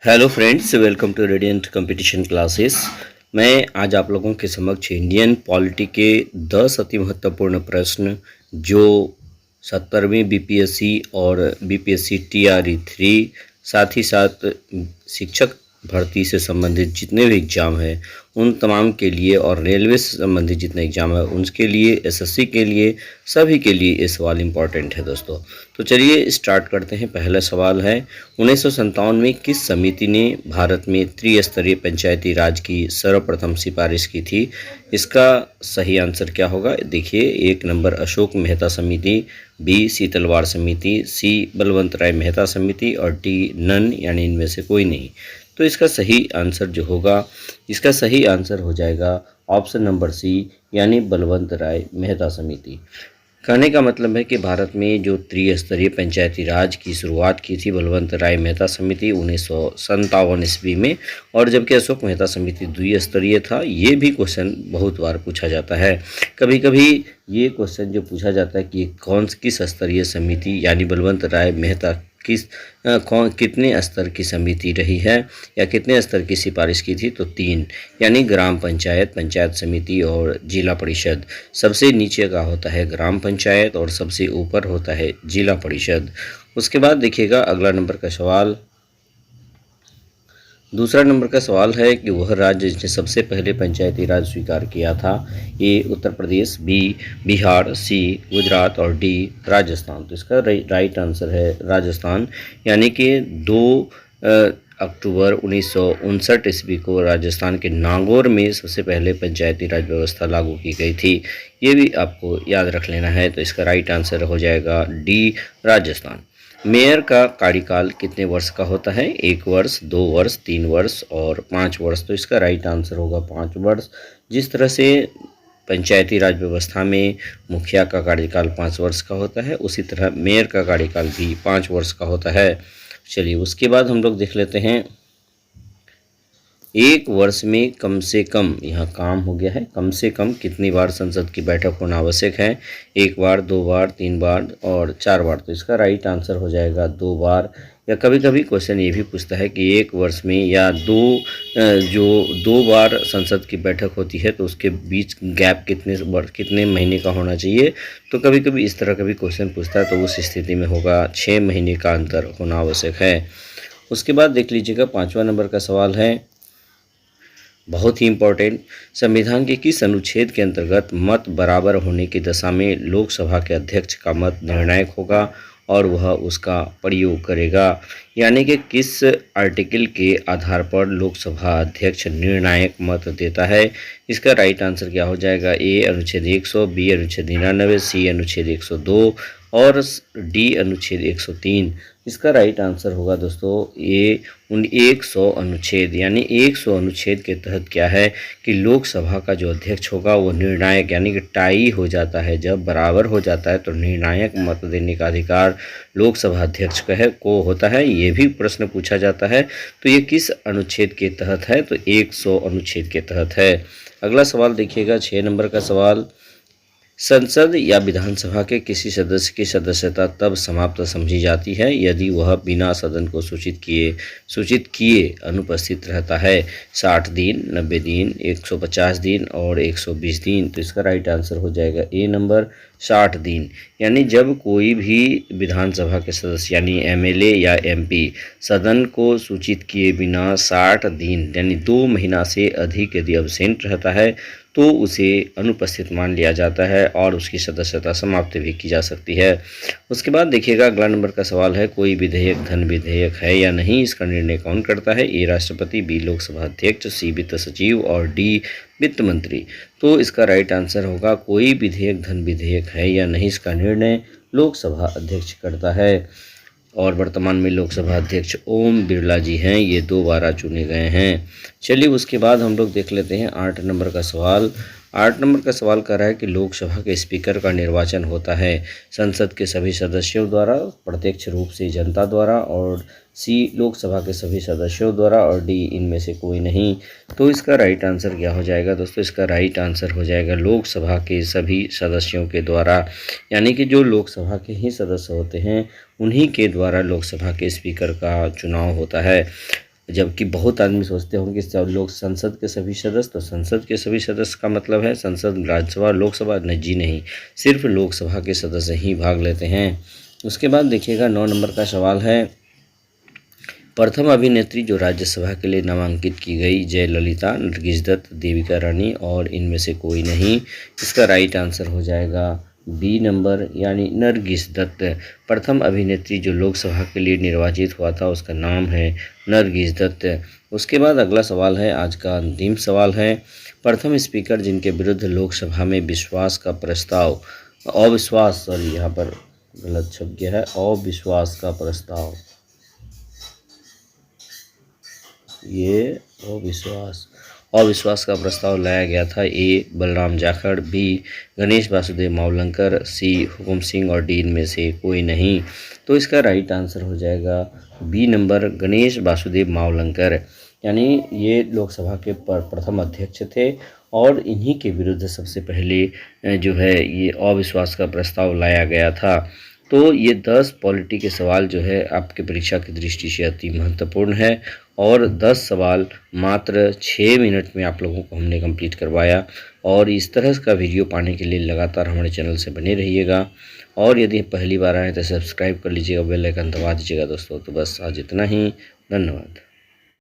Hello friends, welcome to Radiant Competition Classes. मैं आज आप लोगों के समक्ष इंडियन पॉलिटी के 10 अति महत्वपूर्ण प्रश्न जो 70वीं बीपीएससी और बीपीएससी टीआरई 3 साथ ही साथ शिक्षक भर्ती से संबंधित जितने भी एग्ज़ाम हैं उन तमाम के लिए और रेलवे से संबंधित जितने एग्ज़ाम है उनके लिए, एसएससी के लिए, सभी के लिए ये सवाल इम्पॉर्टेंट है दोस्तों। तो चलिए स्टार्ट करते हैं। पहला सवाल है, 1957 में किस समिति ने भारत में त्रिस्तरीय पंचायती राज की सर्वप्रथम सिफारिश की थी? इसका सही आंसर क्या होगा? देखिए, 1 नंबर अशोक मेहता समिति, बी शीतलवाड़ समिति, सी बलवंत राय मेहता समिति और डी नन यानी इनमें से कोई नहीं। तो इसका सही आंसर जो होगा, इसका सही आंसर हो जाएगा ऑप्शन नंबर सी यानी बलवंत राय मेहता समिति। कहने का मतलब है कि भारत में जो त्रिस्तरीय पंचायती राज की शुरुआत की थी बलवंत राय मेहता समिति 1957 ईस्वी में, और जबकि अशोक मेहता समिति द्विस्तरीय था। ये भी क्वेश्चन बहुत बार पूछा जाता है। कभी कभी ये क्वेश्चन जो पूछा जाता है कि किस स्तरीय समिति यानी बलवंत राय मेहता कितने स्तर की समिति रही है या कितने स्तर की सिफारिश की थी? तो 3, यानी ग्राम पंचायत, पंचायत समिति और जिला परिषद। सबसे नीचे का होता है ग्राम पंचायत और सबसे ऊपर होता है जिला परिषद। उसके बाद देखिएगा अगला नंबर का सवाल। दूसरा नंबर का सवाल है कि वह राज्य जिसने सबसे पहले पंचायती राज स्वीकार किया था। ए उत्तर प्रदेश, बी बिहार, सी गुजरात और डी राजस्थान। तो इसका राइट आंसर है राजस्थान, यानी कि 2 अक्टूबर 1959 ईस्वी को राजस्थान के नागौर में सबसे पहले पंचायती राज व्यवस्था लागू की गई थी। ये भी आपको याद रख लेना है। तो इसका राइट आंसर हो जाएगा डी राजस्थान। मेयर का कार्यकाल कितने वर्ष का होता है? 1 वर्ष, 2 वर्ष, 3 वर्ष और 5 वर्ष। तो इसका राइट आंसर होगा 5 वर्ष। जिस तरह से पंचायती राज व्यवस्था में मुखिया का कार्यकाल 5 वर्ष का होता है, उसी तरह मेयर का कार्यकाल भी 5 वर्ष का होता है। चलिए उसके बाद हम लोग देख लेते हैं, 1 वर्ष में कम से कम, यहाँ काम हो गया है, कम से कम कितनी बार संसद की बैठक होना आवश्यक है? 1 बार, 2 बार, 3 बार और 4 बार। तो इसका राइट आंसर हो जाएगा 2 बार। या कभी कभी क्वेश्चन ये भी पूछता है कि 1 वर्ष में या 2 बार संसद की बैठक होती है तो उसके बीच गैप कितने महीने का होना चाहिए? तो कभी कभी इस तरह का भी क्वेश्चन पूछता है, तो उस स्थिति में होगा 6 महीने का अंतर होना आवश्यक है। उसके बाद देख लीजिएगा 5वां नंबर का सवाल है, बहुत ही इम्पोर्टेंट। संविधान के किस अनुच्छेद के अंतर्गत मत बराबर होने की दशा में लोकसभा के अध्यक्ष का मत निर्णायक होगा और वह उसका प्रयोग करेगा? यानी कि किस आर्टिकल के आधार पर लोकसभा अध्यक्ष निर्णायक मत देता है? इसका राइट आंसर क्या हो जाएगा? ए अनुच्छेद 100, बी अनुच्छेद 99, सी अनुच्छेद 102 और डी अनुच्छेद 103। इसका राइट आंसर होगा दोस्तों ये 100 अनुच्छेद, यानी 100 अनुच्छेद के तहत क्या है कि लोकसभा का जो अध्यक्ष होगा वो निर्णायक, यानी कि टाई हो जाता है, जब बराबर हो जाता है तो निर्णायक मत देने का अधिकार लोकसभा अध्यक्ष को होता है। ये भी प्रश्न पूछा जाता है। तो ये किस अनुच्छेद के तहत है? तो 100 अनुच्छेद के तहत है। अगला सवाल देखिएगा, 6 नंबर का सवाल, संसद या विधानसभा के किसी सदस्य की सदस्यता तब समाप्त समझी जाती है यदि वह बिना सदन को सूचित किए अनुपस्थित रहता है? 60 दिन, 90 दिन, 150 दिन और 120 दिन। तो इसका राइट आंसर हो जाएगा ए नंबर 60 दिन। यानी जब कोई भी विधानसभा के सदस्य यानी एमएलए या एमपी सदन को सूचित किए बिना 60 दिन यानी 2 महीना से अधिक यदि अब्सेंट रहता है तो उसे अनुपस्थित मान लिया जाता है और उसकी सदस्यता समाप्त भी की जा सकती है। उसके बाद देखिएगा अगला नंबर का सवाल है, कोई विधेयक धन विधेयक है या नहीं, इसका निर्णय कौन करता है? ए राष्ट्रपति, बी लोकसभा अध्यक्ष, सी वित्त सचिव और डी वित्त मंत्री। तो इसका राइट आंसर होगा कोई विधेयक धन विधेयक है या नहीं, इसका निर्णय लोकसभा अध्यक्ष करता है। और वर्तमान में लोकसभा अध्यक्ष ओम बिरला जी हैं, ये 2 बार चुने गए हैं। चलिए उसके बाद हम लोग देख लेते हैं 8 नंबर का सवाल। 8 नंबर का सवाल कर रहा है कि लोकसभा के स्पीकर का निर्वाचन होता है संसद के सभी सदस्यों द्वारा, प्रत्यक्ष रूप से जनता द्वारा, और सी लोकसभा के सभी सदस्यों द्वारा और डी इनमें से कोई नहीं। तो इसका राइट आंसर क्या हो जाएगा दोस्तों? इसका राइट आंसर हो जाएगा लोकसभा के सभी सदस्यों के द्वारा, यानी कि जो लोकसभा के ही सदस्य होते हैं उन्हीं के द्वारा लोकसभा के स्पीकर का चुनाव होता है। जबकि बहुत आदमी सोचते होंगे कि सब लोग संसद के सभी सदस्य, तो संसद के सभी सदस्य का मतलब है संसद, राज्यसभा, लोकसभा? नहीं जी नहीं, सिर्फ लोकसभा के सदस्य ही भाग लेते हैं। उसके बाद देखिएगा 9 नंबर का सवाल है, प्रथम अभिनेत्री जो राज्यसभा के लिए नामांकित की गई, जयललिता, नरगिस दत्त, देविका रानी और इनमें से कोई नहीं। इसका राइट आंसर हो जाएगा बी नंबर, यानी नरगिस दत्त। प्रथम अभिनेत्री जो लोकसभा के लिए निर्वाचित हुआ था उसका नाम है नरगिस दत्त। उसके बाद अगला सवाल है, आज का अंतिम सवाल है, प्रथम स्पीकर जिनके विरुद्ध लोकसभा में विश्वास का प्रस्ताव, अविश्वास, सॉरी यहाँ पर गलत छप गया है, अविश्वास का प्रस्ताव, ये अविश्वास का प्रस्ताव लाया गया था। ए बलराम जाखड़, बी गणेश वासुदेव मावलंकर, सी हुकुम सिंह और डी इनमें से कोई नहीं। तो इसका राइट आंसर हो जाएगा बी नंबर, गणेश वासुदेव मावलंकर। यानी ये लोकसभा के प्रथम अध्यक्ष थे और इन्हीं के विरुद्ध सबसे पहले जो है ये अविश्वास का प्रस्ताव लाया गया था। तो ये 10 पॉलिटी के सवाल जो है आपके परीक्षा की दृष्टि से अति महत्वपूर्ण है और 10 सवाल मात्र 6 मिनट में आप लोगों को हमने कंप्लीट करवाया। और इस तरह का वीडियो पाने के लिए लगातार हमारे चैनल से बने रहिएगा और यदि पहली बार आए तो सब्सक्राइब कर लीजिएगा, बेल आइकन दबा दीजिएगा दोस्तों। तो बस आज इतना ही, धन्यवाद।